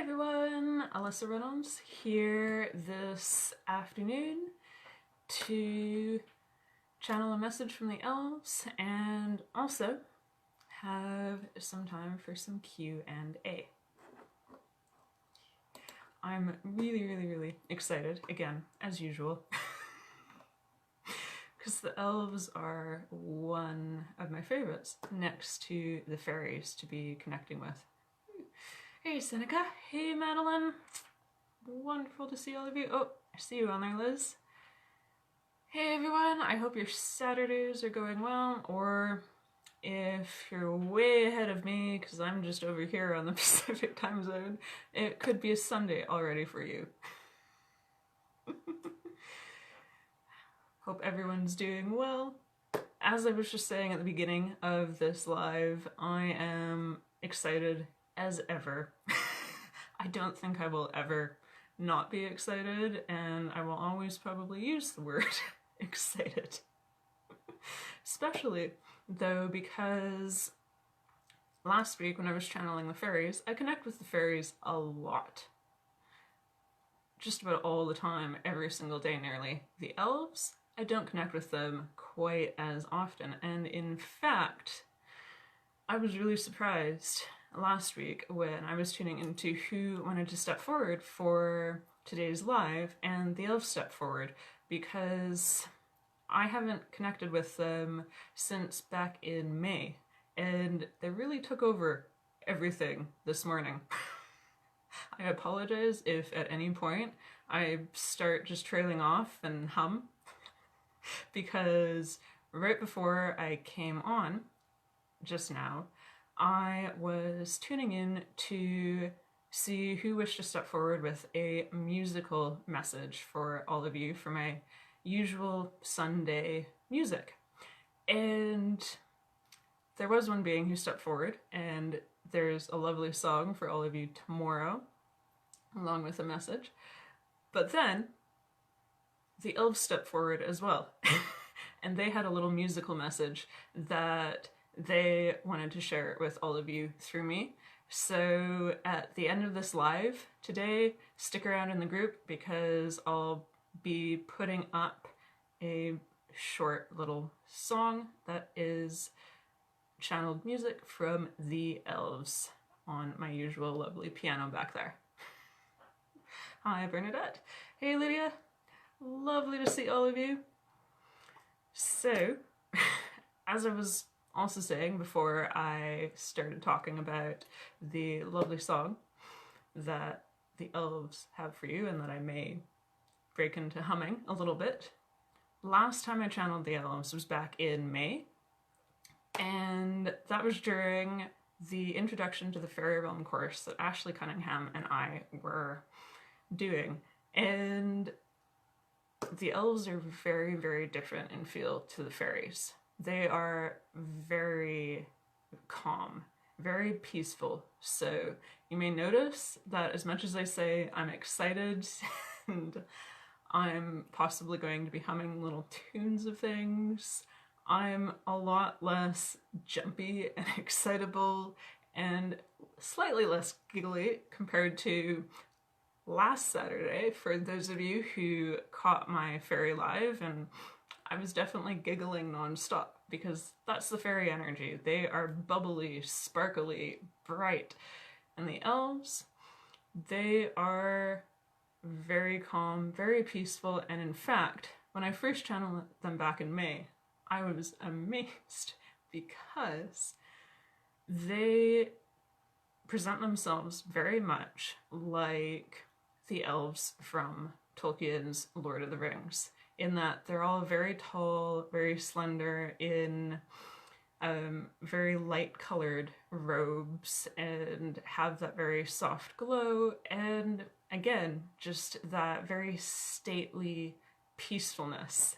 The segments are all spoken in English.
everyone, Alyssa Reynolds here this afternoon to channel a message from the elves and also have some time for some Q&A. I'm really excited, again, as usual, because the elves are one of my favorites next to the fairies to be connecting with. Hey Seneca, hey Madeline, wonderful to see all of you. Oh, I see you on there, Liz. Hey everyone, I hope your Saturdays are going well, or if you're way ahead of me, because I'm just over here on the Pacific time zone, it could be a Sunday already for you. Hope everyone's doing well. As I was just saying at the beginning of this live, I am excited as ever. I don't think I will ever not be excited, and I will always probably use the word excited. Especially though, because last week when I was channeling the fairies, I connect with the fairies a lot. Just about all the time, every single day nearly. The elves, I don't connect with them quite as often, and in fact, I was really surprised last week when I was tuning into who wanted to step forward for today's live, and the elves stepped forward because I haven't connected with them since back in May, and they really took over everything this morning. I apologize if at any point I start just trailing off and hum, because right before I came on just now, I was tuning in to see who wished to step forward with a musical message for all of you for my usual Sunday music. And there was one being who stepped forward, and there's a lovely song for all of you tomorrow, along with a message. But then the elves stepped forward as well, and they had a little musical message that they wanted to share with all of you through me. So at the end of this live today, stick around in the group because I'll be putting up a short little song that is channeled music from the elves on my usual lovely piano back there. Hi Bernadette. Hey Lydia. Lovely to see all of you. So, as I was also saying before I started talking about the lovely song that the elves have for you and that I may break into humming a little bit, last time I channeled the elves was back in May, and that was during the introduction to the Fairy Realm course that Ashley Cunningham and I were doing, and the elves are very different in feel to the fairies. They are very calm, very peaceful. So you may notice that as much as I say I'm excited and I'm possibly going to be humming little tunes of things, I'm a lot less jumpy and excitable and slightly less giggly compared to last Saturday, for those of you who caught my fairy live, and I was definitely giggling non-stop because that's the fairy energy. They are bubbly, sparkly, bright. And the elves, they are very calm, very peaceful, and in fact, when I first channeled them back in May, I was amazed because they present themselves very much like the elves from Tolkien's Lord of the Rings, in that they're all very tall, very slender, in very light-colored robes, and have that very soft glow, and again, just that very stately peacefulness.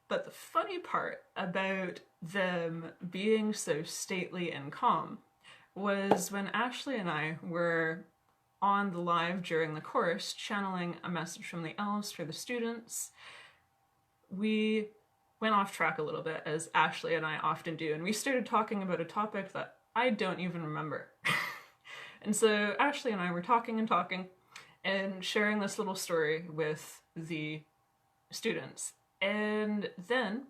But the funny part about them being so stately and calm was when Ashley and I were on the live during the course, channeling a message from the elves for the students, we went off track a little bit, as Ashley and I often do, and we started talking about a topic that I don't even remember. And so Ashley and I were talking and talking and sharing this little story with the students. And then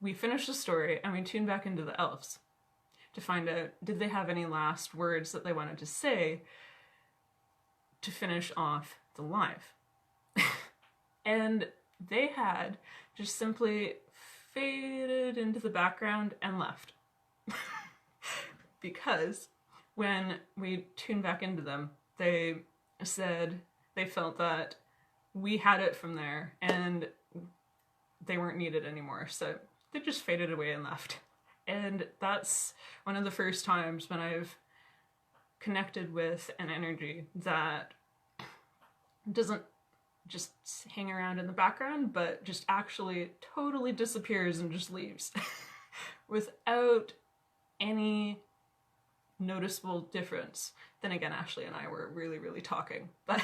we finished the story and we tuned back into the elves to find out, did they have any last words that they wanted to say to finish off the live? And they had just simply faded into the background and left. Because when we tuned back into them, they said they felt that we had it from there and they weren't needed anymore. So they just faded away and left. And that's one of the first times when I've connected with an energy that doesn't just hang around in the background, but just actually totally disappears and just leaves without any noticeable difference. Then again, Ashley and I were really, really talking, but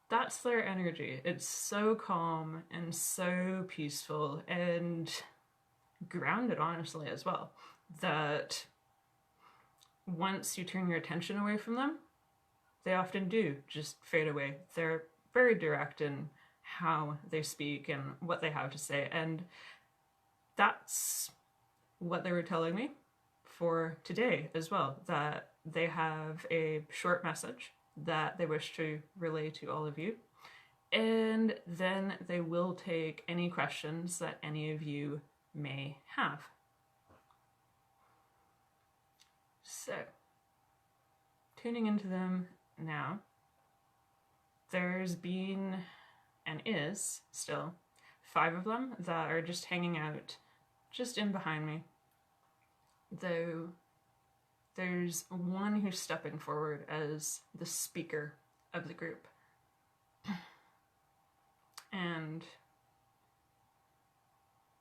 that's their energy. It's so calm and so peaceful and grounded, honestly, as well, that once you turn your attention away from them, they often do just fade away. They're very direct in how they speak and what they have to say, and that's what they were telling me for today as well, that they have a short message that they wish to relay to all of you, and then they will take any questions that any of you may have. So, tuning into them now, there's been and is still 5 of them that are just hanging out just in behind me, though there's one who's stepping forward as the speaker of the group. And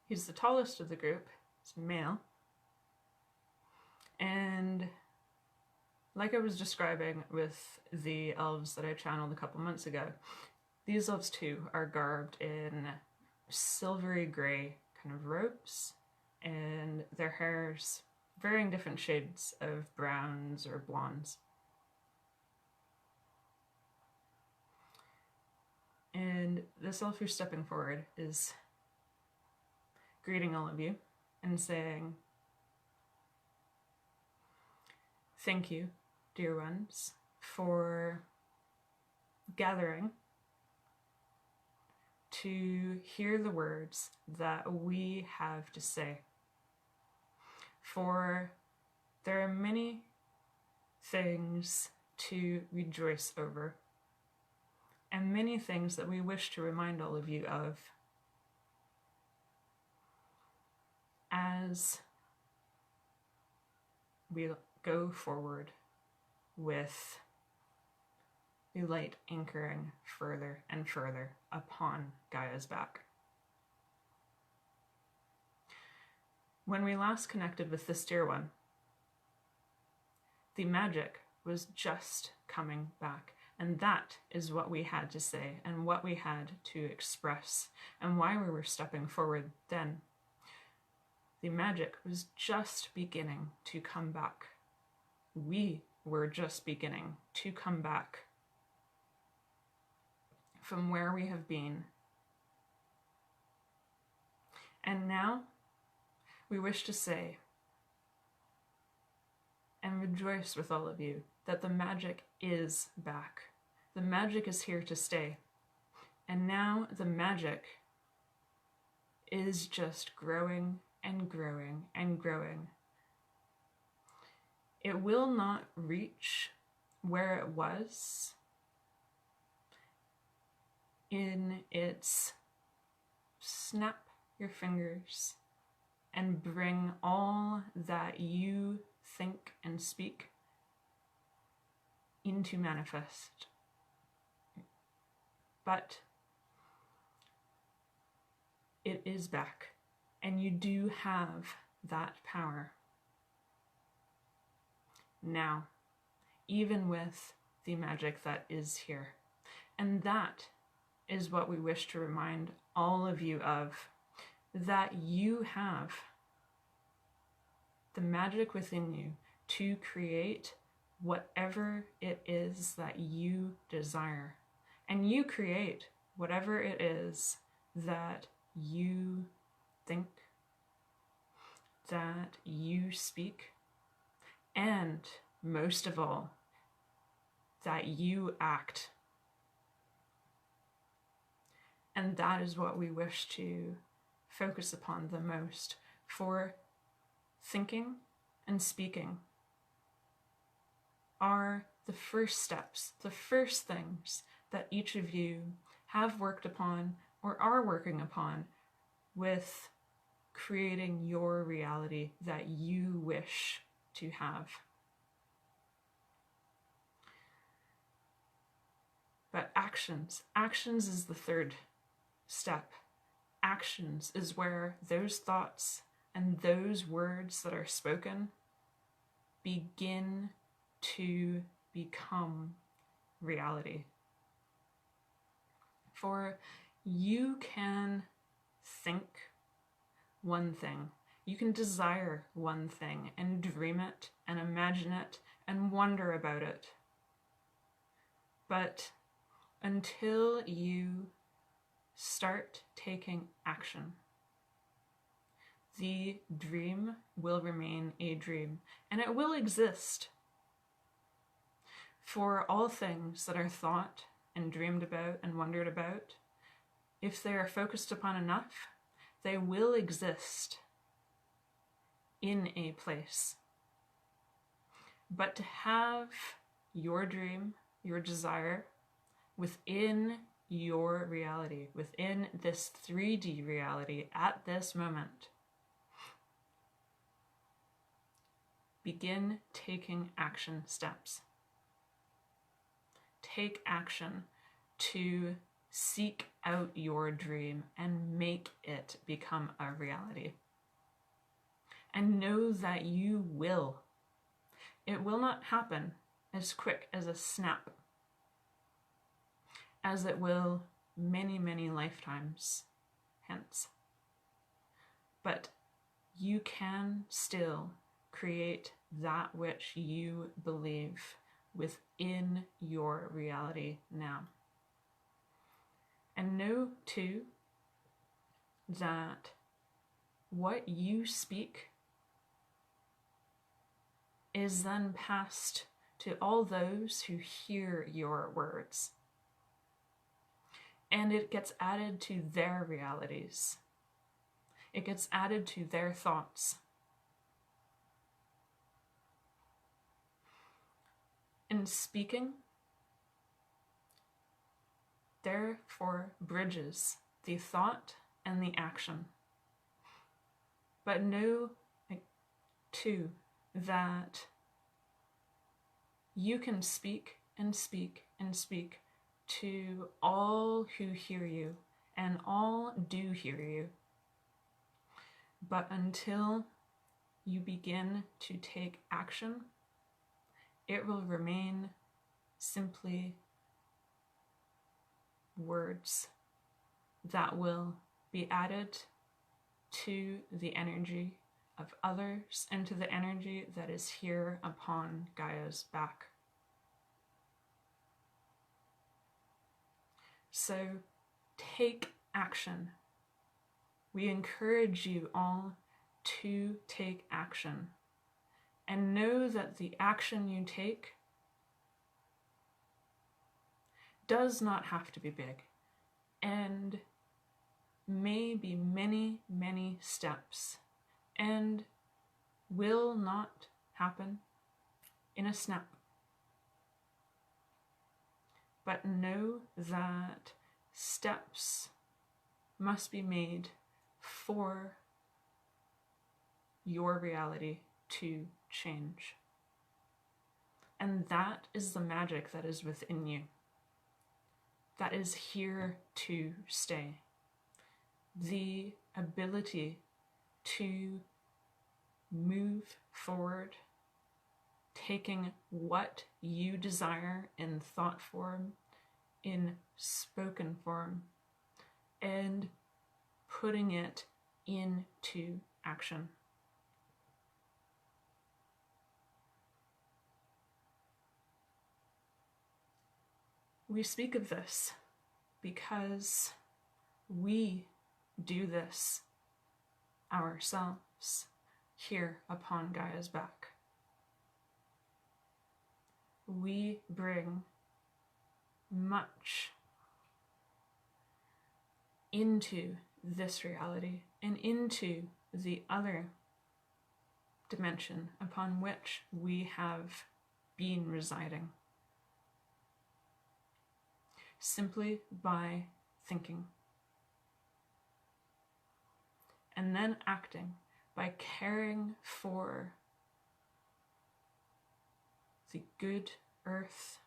he's the tallest of the group. He's male. And like I was describing with the elves that I channeled a couple months ago, these elves too are garbed in silvery grey kind of robes, and their hair's varying different shades of browns or blondes. And this elf who's stepping forward is greeting all of you and saying, "Thank you, dear ones, for gathering to hear the words that we have to say. For there are many things to rejoice over, and many things that we wish to remind all of you of as we go forward with the light anchoring further and further upon Gaia's back. When we last connected with this dear one, the magic was just coming back, and that is what we had to say and what we had to express and why we were stepping forward then. The magic was just beginning to come back. We were just beginning to come back from where we have been. And now we wish to say and rejoice with all of you that the magic is back. The magic is here to stay. And now the magic is just growing and growing and growing. It will not reach where it was in its snap your fingers and bring all that you think and speak into manifest. But it is back, and you do have that power now, even with the magic that is here. And that is what we wish to remind all of you of, that you have the magic within you to create whatever it is that you desire. And you create whatever it is that you think, that you speak, and most of all, that you act. And that is what we wish to focus upon the most, for thinking and speaking are the first steps, the first things that each of you have worked upon or are working upon with creating your reality that you wish to have. But actions is the third step. Actions is where those thoughts and those words that are spoken begin to become reality. For you can think one thing, you can desire one thing and dream it and imagine it and wonder about it. But until you start taking action, the dream will remain a dream, and it will exist. For all things that are thought and dreamed about and wondered about, if they are focused upon enough, they will exist in a place. But to have your dream, your desire, within your reality, within this 3D reality at this moment, begin taking action steps. Take action to seek out your dream and make it become a reality. And know that you will. It will not happen as quick as a snap, as it will many, many lifetimes hence. But you can still create that which you believe within your reality now. And know too that what you speak is then passed to all those who hear your words. And it gets added to their realities. It gets added to their thoughts. In speaking, therefore bridges the thought and the action. But know, too, that you can speak and speak and speak to all who hear you, and all do hear you. But until you begin to take action, it will remain simply words that will be added to the energy of others and to the energy that is here upon Gaia's back. So take action. We encourage you all to take action, and know that the action you take does not have to be big, and may be many, many steps, and will not happen in a snap. But know that steps must be made for your reality to change. And that is the magic that is within you, that is here to stay. The ability to move forward, taking what you desire in thought form, in spoken form, and putting it into action. We speak of this because we do this ourselves here upon Gaia's back. We bring much into this reality and into the other dimension upon which we have been residing, simply by thinking and then acting, by caring for the good earth,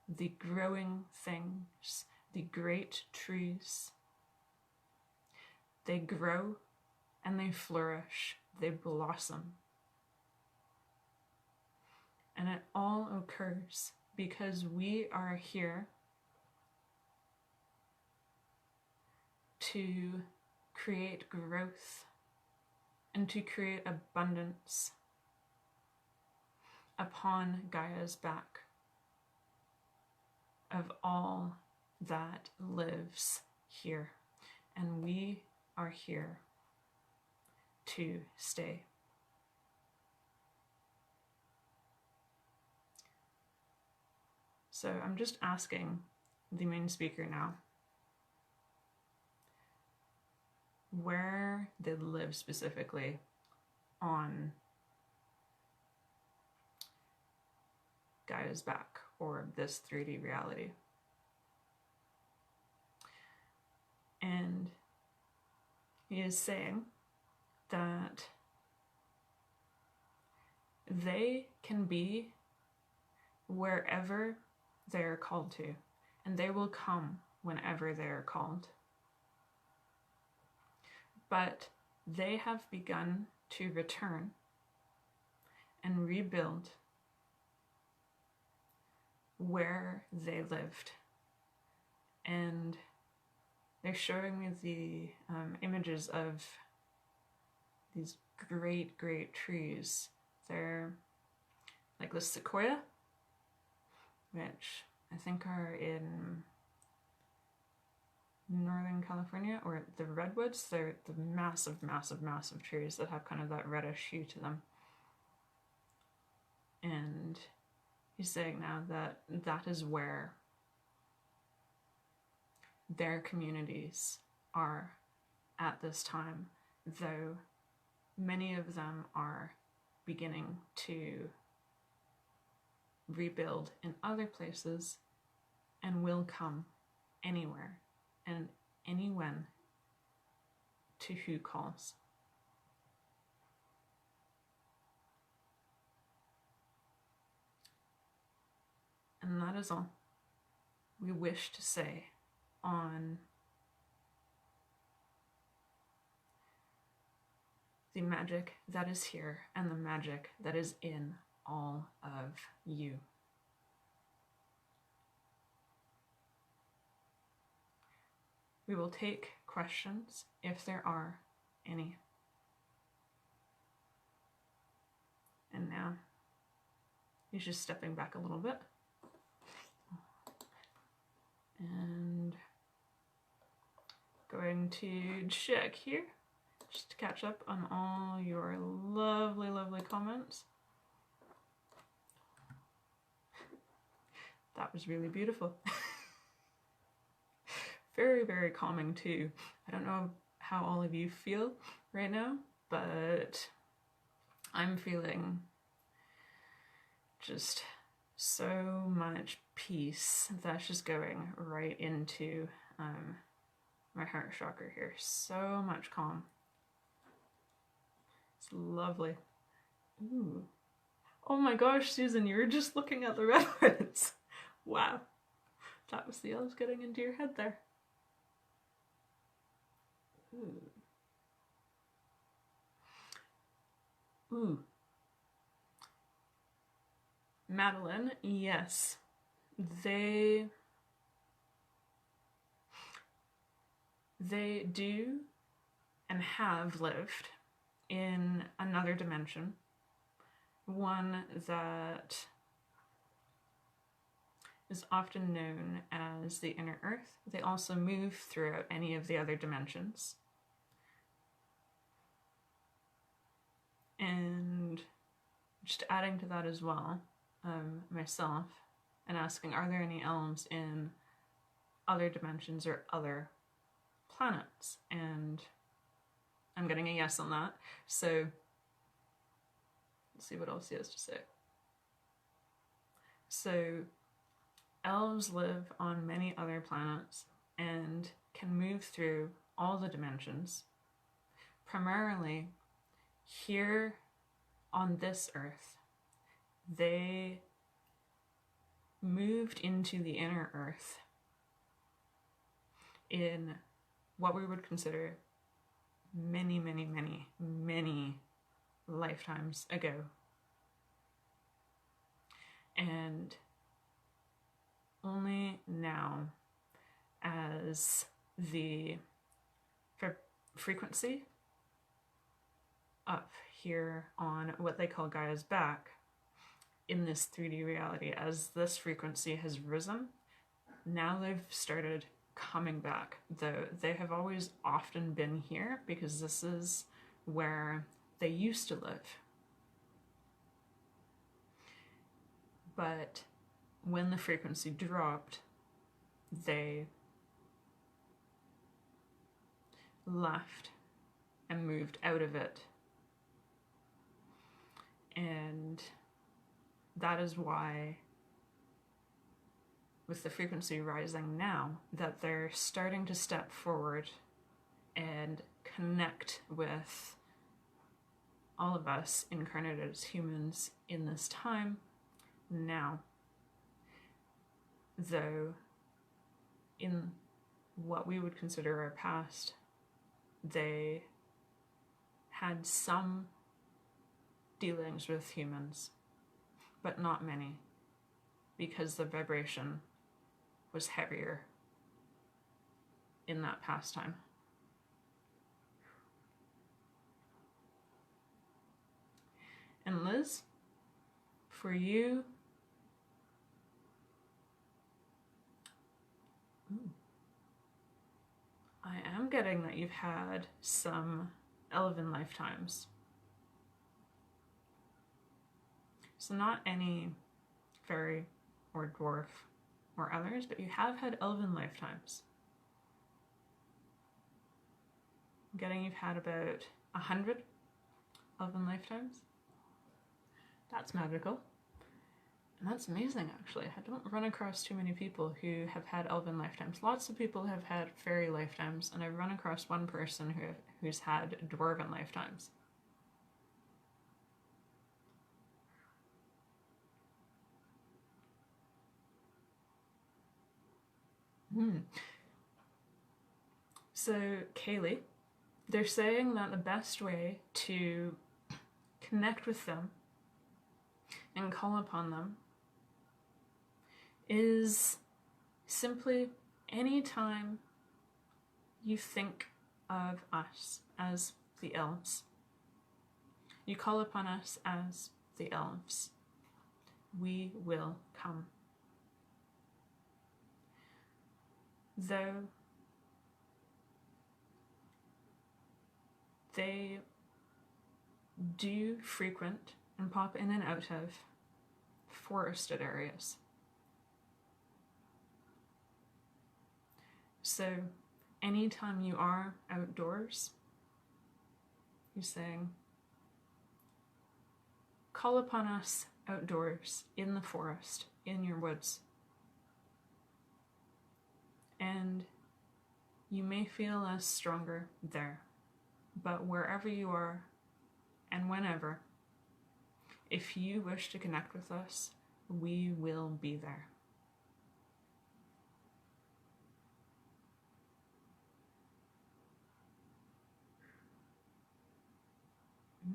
the growing things, the great trees. They grow and they flourish, they blossom. And it all occurs because we are here to create growth and to create abundance upon Gaia's back of all that lives here. And we are here to stay. So I'm just asking the main speaker now where they live specifically on Gaia's back, or this 3D reality. And he is saying that they can be wherever they are called to, and they will come whenever they are called. But they have begun to return and rebuild where they lived. And they're showing me the images of these great, great trees. They're like the sequoia, which I think are in Northern California, or the redwoods. They're the massive, massive, massive trees that have kind of that reddish hue to them. And he's saying now that that is where their communities are at this time, though many of them are beginning to rebuild in other places and will come anywhere and anyone to who calls. And that is all we wish to say on the magic that is here and the magic that is in all of you. We will take questions if there are any. And now he's just stepping back a little bit. And going to check here, just to catch up on all your lovely, lovely comments. That was really beautiful. Very, very calming too. I don't know how all of you feel right now, but I'm feeling just so much peace that's just going right into my heart chakra here. So much calm. It's lovely. Ooh. Oh my gosh, Susan, you were just looking at the redwoods. Wow. That was the elves getting into your head there. Ooh. Ooh. Madeline, yes. They do and have lived in another dimension. One that is often known as the inner earth. They also move throughout any of the other dimensions. And just adding to that as well, myself, and asking, are there any elves in other dimensions or other planets? And I'm getting a yes on that. So let's see what else he has to say. So elves live on many other planets and can move through all the dimensions. Primarily, here on this earth, they moved into the inner earth in what we would consider many, many, many, many lifetimes ago. And only now, as the frequency up here on what they call Gaia's back in this 3D reality, as this frequency has risen, now they've started coming back, though they have always often been here because this is where they used to live. But when the frequency dropped, they left and moved out of it. And that is why, with the frequency rising now, that they're starting to step forward and connect with all of us incarnated as humans in this time now. Though in what we would consider our past, they had some dealings with humans, but not many, because the vibration was heavier in that past time. And Liz, for you, I am getting that you've had some elven lifetimes. So not any fairy or dwarf or others, but you have had elven lifetimes. I'm getting you've had about 100 elven lifetimes. That's magical. And that's amazing, actually. I don't run across too many people who have had elven lifetimes. Lots of people have had fairy lifetimes, and I've run across one person who's had dwarven lifetimes. So, Kaley, they're saying that the best way to connect with them and call upon them is simply anytime you think of us as the elves. You call upon us as the elves. We will come. Though they do frequent and pop in and out of forested areas. So anytime you are outdoors, you're saying, call upon us outdoors, in the forest, in your woods. And you may feel less stronger there, but wherever you are and whenever, if you wish to connect with us, we will be there.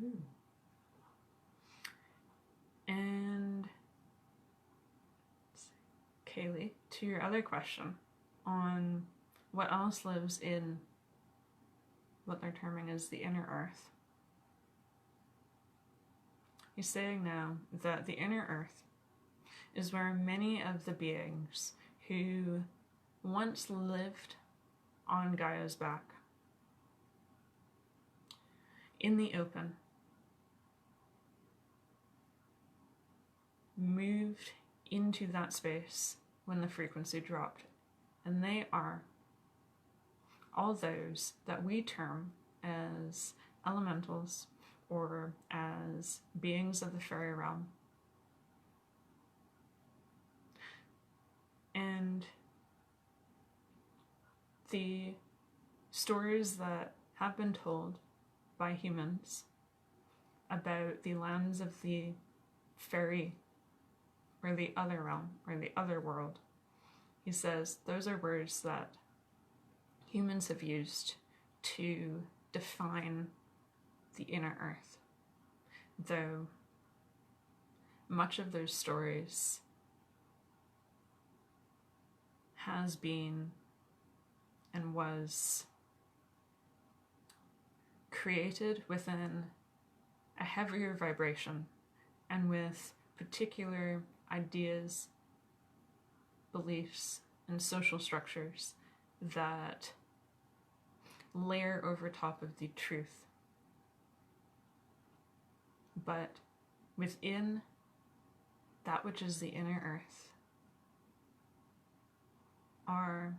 Ooh. And Kaley, to your other question on what else lives in what they're terming as the inner earth. He's saying now that the inner earth is where many of the beings who once lived on Gaia's back, in the open, moved into that space when the frequency dropped. And they are all those that we term as elementals or as beings of the fairy realm. And the stories that have been told by humans about the lands of the fairy or the other realm or the other world, he says those are words that humans have used to define the inner earth, though much of those stories has been and was created within a heavier vibration and with particular ideas, beliefs, and social structures that layer over top of the truth. But within that which is the inner earth are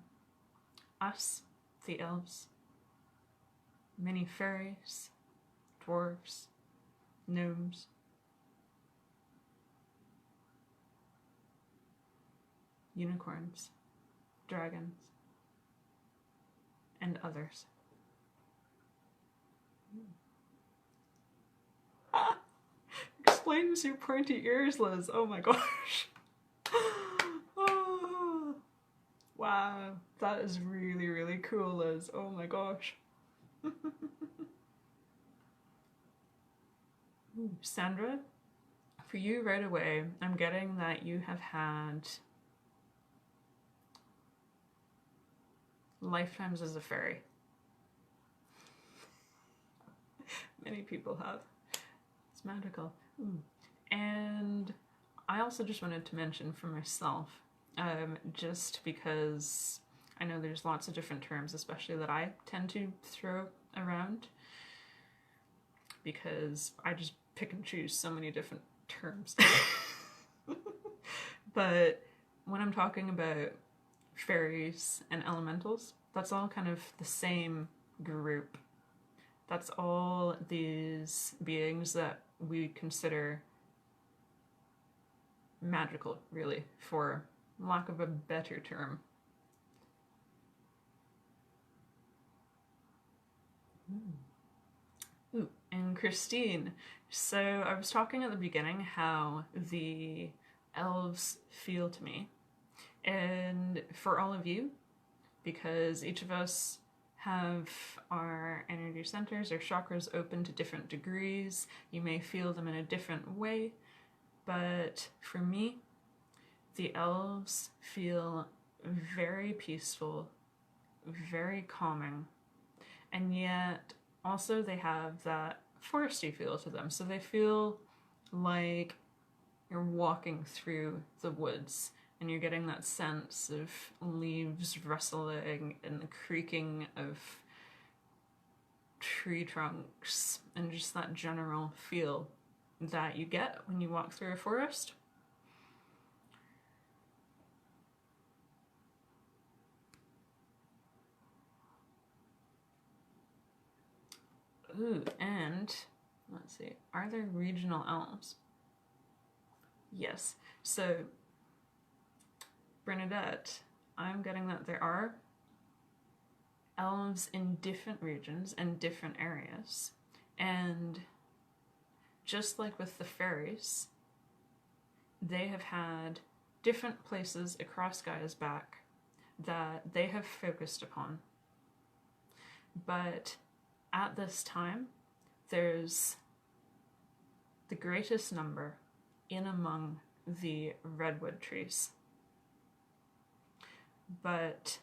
us, the elves, many fairies, dwarves, gnomes, unicorns, dragons, and others. Explains your pointy ears, Liz. Oh my gosh. Oh, wow, that is really, really cool, Liz. Oh my gosh. Ooh, Sandra, for you right away, I'm getting that you have had lifetimes as a fairy. Many people have. It's magical. Ooh. And I also just wanted to mention for myself, just because I know there's lots of different terms, especially that I tend to throw around, because I just pick and choose so many different terms. But when I'm talking about fairies and elementals, that's all kind of the same group. That's all these beings that we consider magical, really, for lack of a better term. Ooh, and Christine, so I was talking at the beginning how the elves feel to me. And for all of you, because each of us have our energy centers or chakras open to different degrees, you may feel them in a different way, but for me, the elves feel very peaceful, very calming, and yet also they have that foresty feel to them, so they feel like you're walking through the woods and you're getting that sense of leaves rustling and the creaking of tree trunks and just that general feel that you get when you walk through a forest. Ooh, and let's see, are there regional elves? Yes, so Bernadette, I'm getting that there are elves in different regions and different areas, and just like with the fairies, they have had different places across Gaia's back that they have focused upon. But at this time, there's the greatest number in among the redwood trees. But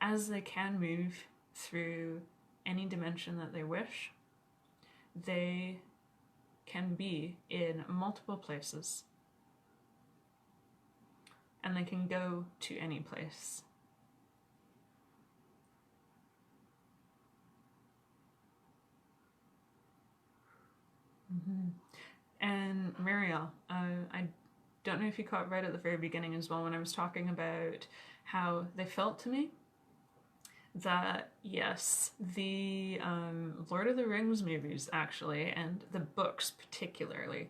as they can move through any dimension that they wish, they can be in multiple places and they can go to any place. And Muriel, I don't know if you caught right at the very beginning as well when I was talking about how they felt to me. That, yes, the Lord of the Rings movies, actually, and the books particularly,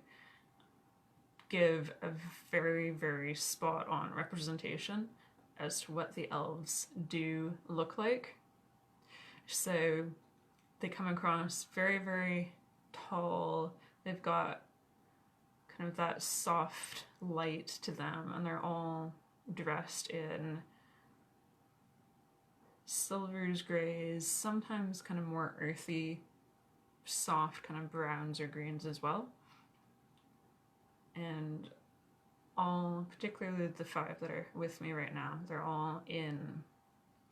give a very, very spot-on representation as to what the elves do look like. So they come across very, very tall. They've got kind of that soft light to them, and they're all dressed in silvers, grays, sometimes kind of more earthy, soft kind of browns or greens as well. And all, particularly the 5 that are with me right now, they're all in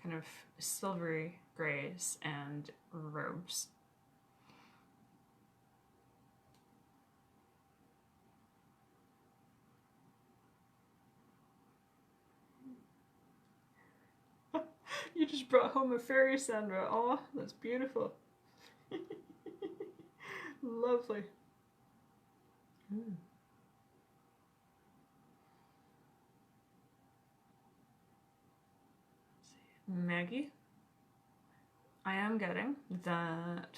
kind of silvery grays and robes. You just brought home a fairy, Sandra. Oh, that's beautiful. Lovely. Maggie, I am getting that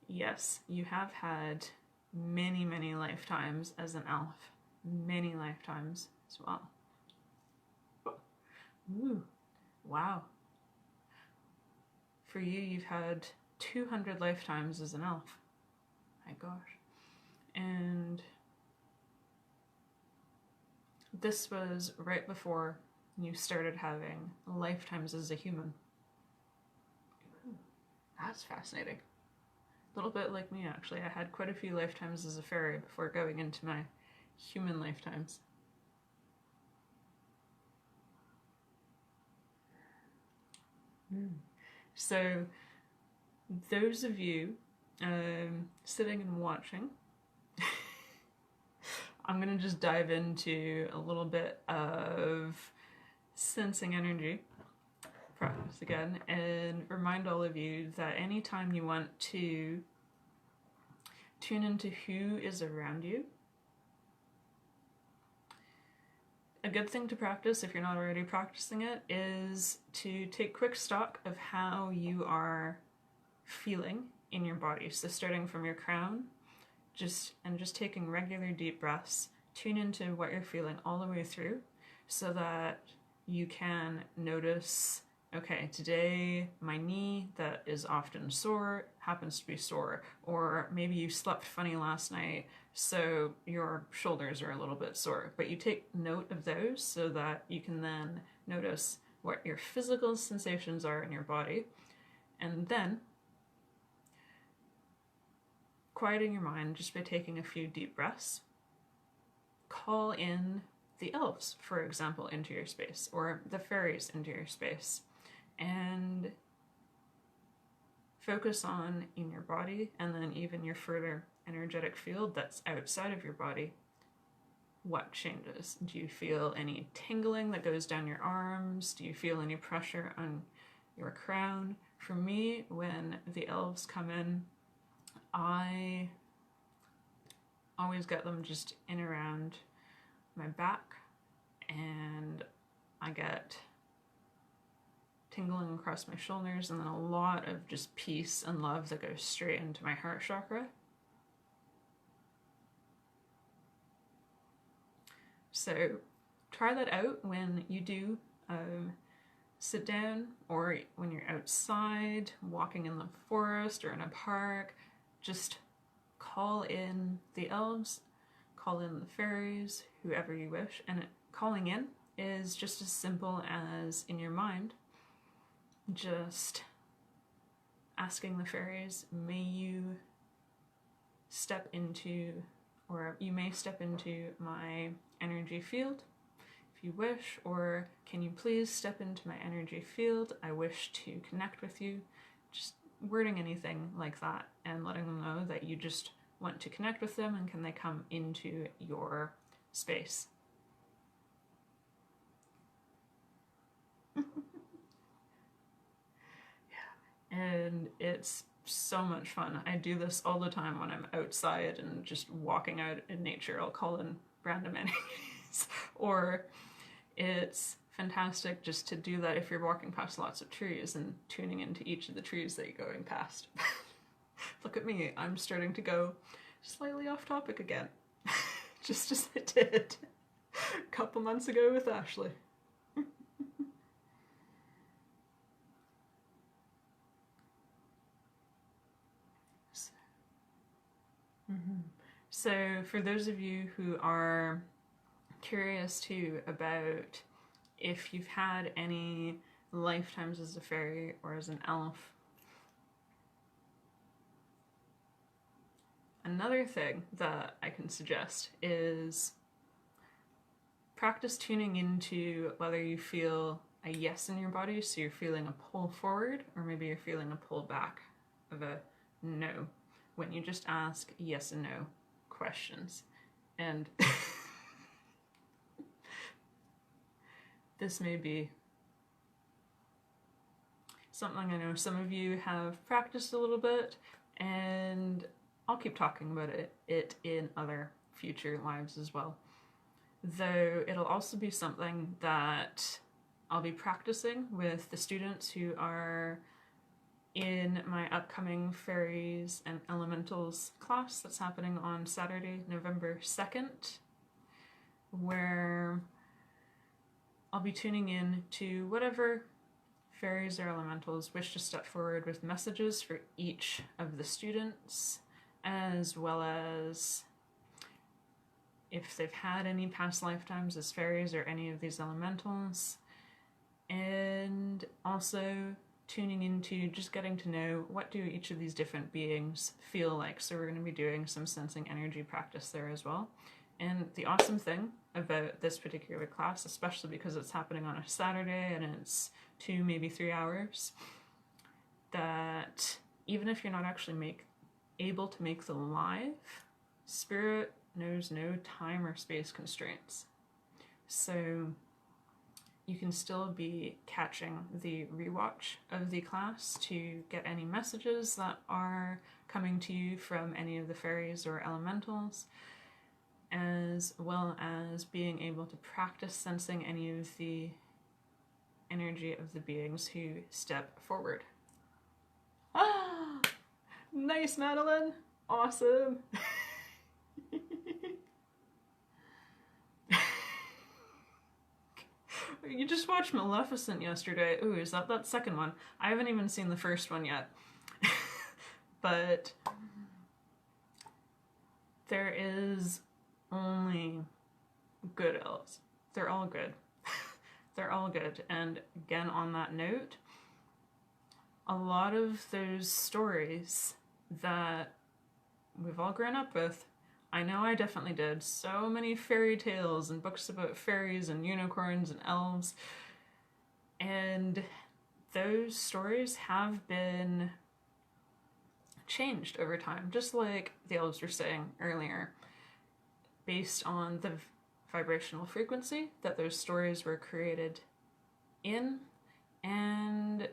yes, you have had many, many lifetimes as an elf. Many lifetimes as well. Ooh, wow. For you, you've had 200 lifetimes as an elf. My gosh. And this was right before you started having lifetimes as a human. Ooh, that's fascinating. A little bit like me, actually. I had quite a few lifetimes as a fairy before going into my human lifetimes. So those of you sitting and watching, I'm going to just dive into a little bit of sensing energy practice again, and remind all of you that anytime you want to tune into who is around you, a good thing to practice, if you're not already practicing it, is to take quick stock of how you are feeling in your body. So starting from your crown, just taking regular deep breaths, tune into what you're feeling all the way through, so that you can notice, okay, today my knee that is often sore happens to be sore, or maybe you slept funny last night, so your shoulders are a little bit sore. But you take note of those so that you can then notice what your physical sensations are in your body, and then quieting your mind just by taking a few deep breaths. Call in the elves, for example, into your space, or the fairies into your space, and focus on in your body, and then even your further energetic field that's outside of your body. What changes? Do you feel any tingling that goes down your arms? Do you feel any pressure on your crown? For me, when the elves come in, I always get them just in around my back, and I get tingling across my shoulders, and then a lot of just peace and love that goes straight into my heart chakra. So try that out when you do sit down, or when you're outside walking in the forest or in a park. Just call in the elves, call in the fairies, whoever you wish. And calling in is just as simple as, in your mind, just asking the fairies, may you step into, or you may step into my energy field if you wish, or can you please step into my energy field? I wish to connect with you. Just wording anything like that, and letting them know that you just want to connect with them, and can they come into your space? And it's so much fun. I do this all the time when I'm outside and just walking out in nature. I'll call in random enemies. Or it's fantastic just to do that if you're walking past lots of trees and tuning into each of the trees that you're going past. Look at me, I'm starting to go slightly off topic again. Just as I did a couple months ago with Ashley. So for those of you who are curious too about if you've had any lifetimes as a fairy or as an elf, another thing that I can suggest is practice tuning into whether you feel a yes in your body, so you're feeling a pull forward, or maybe you're feeling a pull back of a no, when you just ask yes and no questions. And this may be something I know some of you have practiced a little bit, and I'll keep talking about it in other future lives as well. Though it'll also be something that I'll be practicing with the students who are in my upcoming Fairies and Elementals class that's happening on Saturday, November 2nd, where I'll be tuning in to whatever fairies or elementals wish to step forward with messages for each of the students, as well as if they've had any past lifetimes as fairies or any of these elementals, and also tuning into just getting to know what do each of these different beings feel like. So we're going to be doing some sensing energy practice there as well. And the awesome thing about this particular class, especially because it's happening on a Saturday and it's 2, maybe 3 hours, that even if you're not actually able to make the live, Spirit knows no time or space constraints. So you can still be catching the rewatch of the class to get any messages that are coming to you from any of the fairies or elementals, as well as being able to practice sensing any of the energy of the beings who step forward. Ah! Nice, Madeline! Awesome! You just watched Maleficent yesterday. Ooh, is that second one? I haven't even seen the first one yet. But there is only good elves. They're all good. They're all good. And again, on that note, a lot of those stories that we've all grown up with, I know I definitely did, so many fairy tales and books about fairies and unicorns and elves, and those stories have been changed over time, just like the elves were saying earlier, based on the vibrational frequency that those stories were created in, and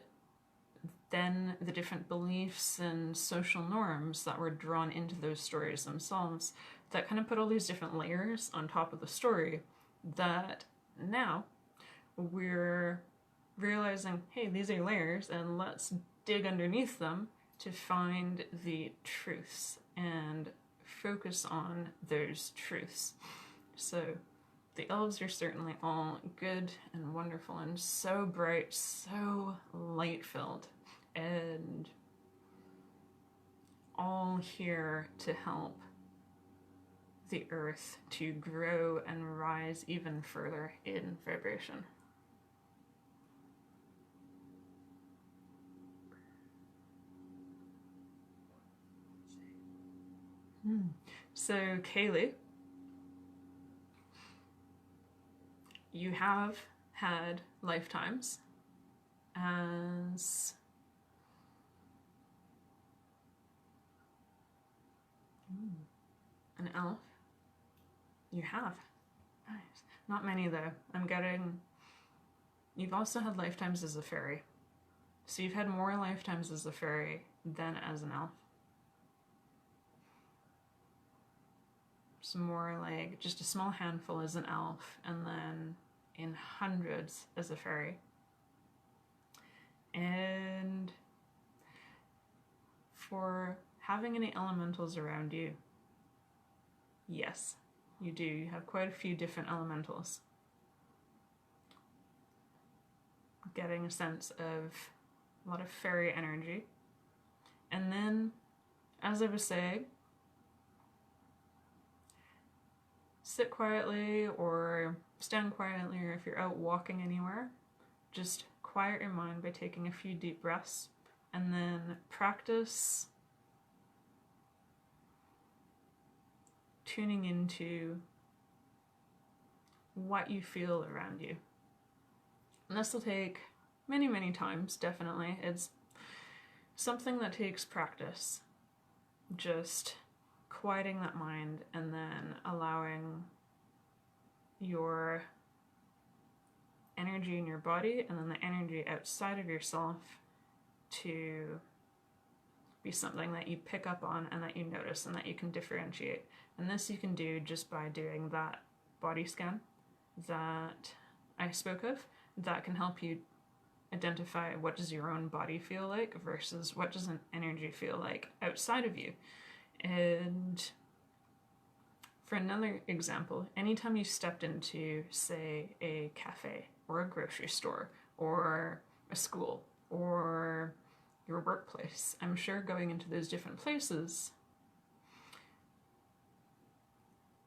then the different beliefs and social norms that were drawn into those stories themselves, that kind of put all these different layers on top of the story, that now we're realizing, hey, these are layers, and let's dig underneath them to find the truths and focus on those truths. So the elves are certainly all good and wonderful and so bright, so light-filled, and all here to help the earth to grow and rise even further in vibration. So, Kaley, you have had lifetimes as An elf? You have. Nice. Not many though. I'm getting... You've also had lifetimes as a fairy. So you've had more lifetimes as a fairy than as an elf. So more like just a small handful as an elf, and then in hundreds as a fairy. And for having any elementals around you, yes, you do. You have quite a few different elementals. Getting a sense of a lot of fairy energy. And then, as I was saying, sit quietly or stand quietly, or if you're out walking anywhere, just quiet your mind by taking a few deep breaths, and then practice tuning into what you feel around you. And this will take many, many times, definitely. It's something that takes practice. Just quieting that mind and then allowing your energy in your body and then the energy outside of yourself to be something that you pick up on and that you notice and that you can differentiate. And this you can do just by doing that body scan that I spoke of. That can help you identify what does your own body feel like versus what does an energy feel like outside of you. And for another example, anytime you stepped into, say, a cafe or a grocery store or a school or your workplace, I'm sure going into those different places,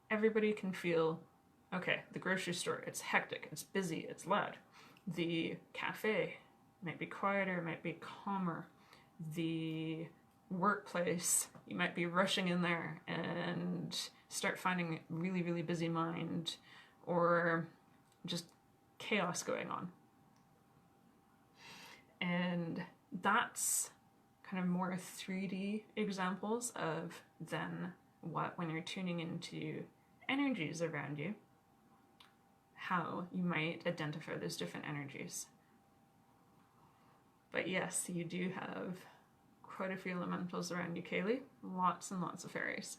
everybody can feel, okay, the grocery store, it's hectic, it's busy, it's loud. The cafe might be quieter, might be calmer. The workplace, you might be rushing in there and start finding a really, really busy mind or just chaos going on. And that's kind of more 3D examples of then what, when you're tuning into energies around you, how you might identify those different energies. But yes, you do have quite a few elementals around you, Kaley. Lots and lots of fairies.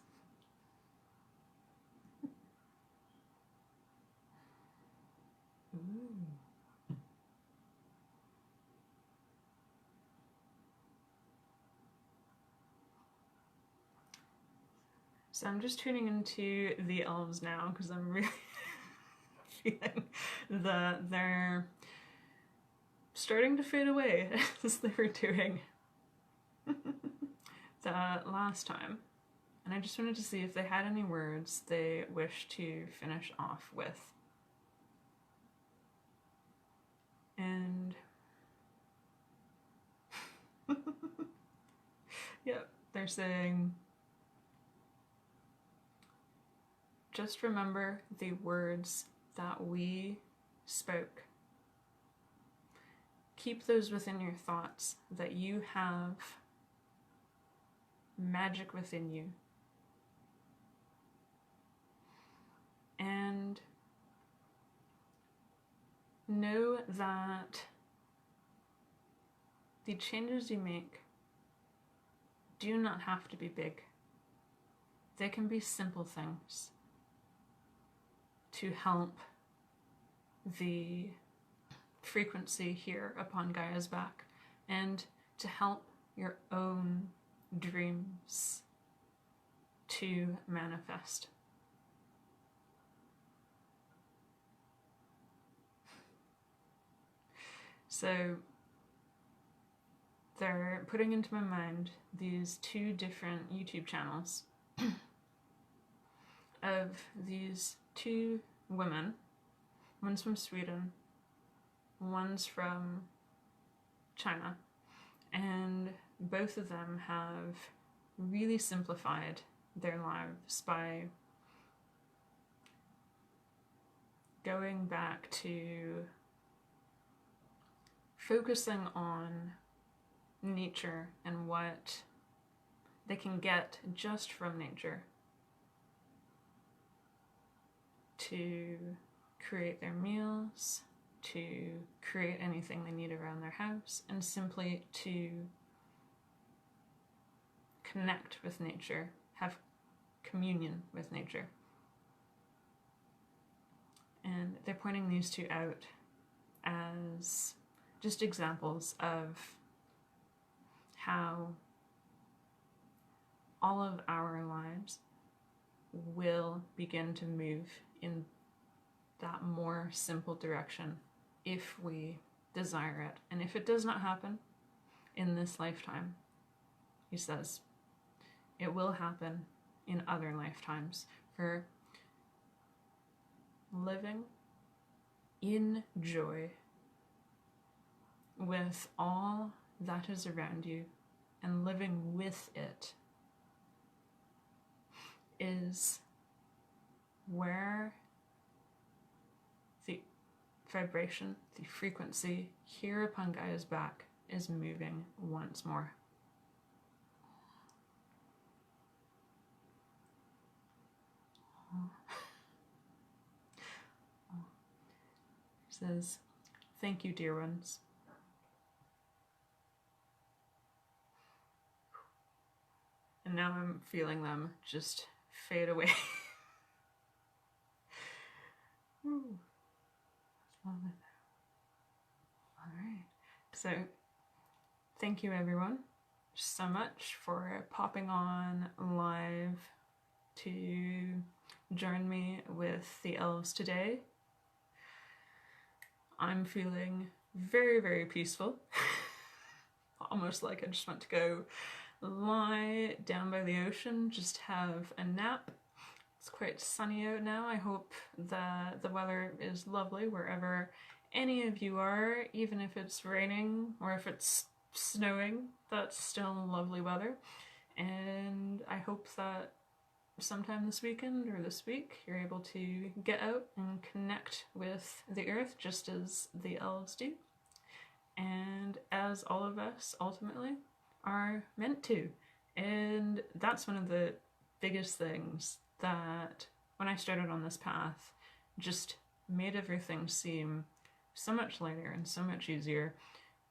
Ooh. So I'm just tuning into the elves now because I'm really feeling that they're starting to fade away as they were doing that last time. And I just wanted to see if they had any words they wish to finish off with. And yep, they're saying, just remember the words that we spoke. Keep those within your thoughts, that you have magic within you. And know that the changes you make do not have to be big. They can be simple things to help the frequency here upon Gaia's back and to help your own dreams to manifest. So they're putting into my mind these two different YouTube channels of these two women. One's from Sweden, one's from China, and both of them have really simplified their lives by going back to focusing on nature and what they can get just from nature to create their meals, to create anything they need around their house, and simply to connect with nature, have communion with nature. And they're pointing these two out as just examples of how all of our lives will begin to move in that more simple direction if we desire it. And if it does not happen in this lifetime, he says, it will happen in other lifetimes. For living in joy with all that is around you and living with it is where the vibration, the frequency here upon Gaia's back is moving once more. He says, thank you, dear ones. And now I'm feeling them just fade away. Ooh. Alright, so thank you everyone so much for popping on live to join me with the elves today. I'm feeling very, very peaceful. Almost like I just want to go lie down by the ocean, just have a nap. It's quite sunny out now. I hope that the weather is lovely wherever any of you are, even if it's raining or if it's snowing, that's still lovely weather. And I hope that sometime this weekend or this week you're able to get out and connect with the earth just as the elves do, and as all of us ultimately are meant to. And that's one of the biggest things that when I started on this path just made everything seem so much lighter and so much easier,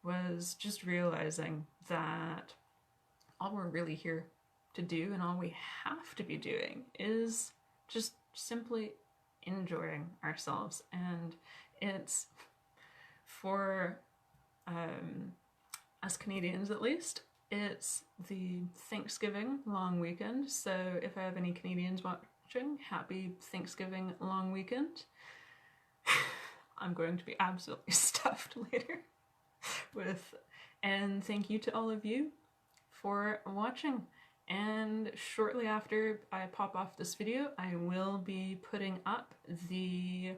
was just realizing that all we're really here to do and all we have to be doing is just simply enjoying ourselves. And it's for us Canadians at least, it's the Thanksgiving long weekend. So if I have any Canadians watching, happy Thanksgiving long weekend. I'm going to be absolutely stuffed later with, and thank you to all of you for watching. And shortly after I pop off this video, I will be putting up the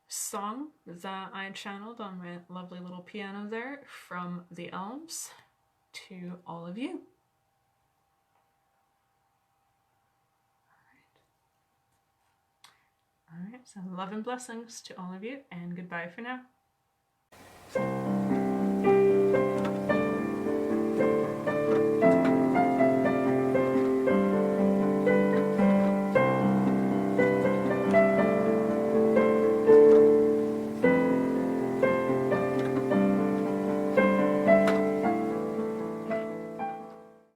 song that I channeled on my lovely little piano there from the Elves to all of you. Alright, so love and blessings to all of you, and goodbye for now.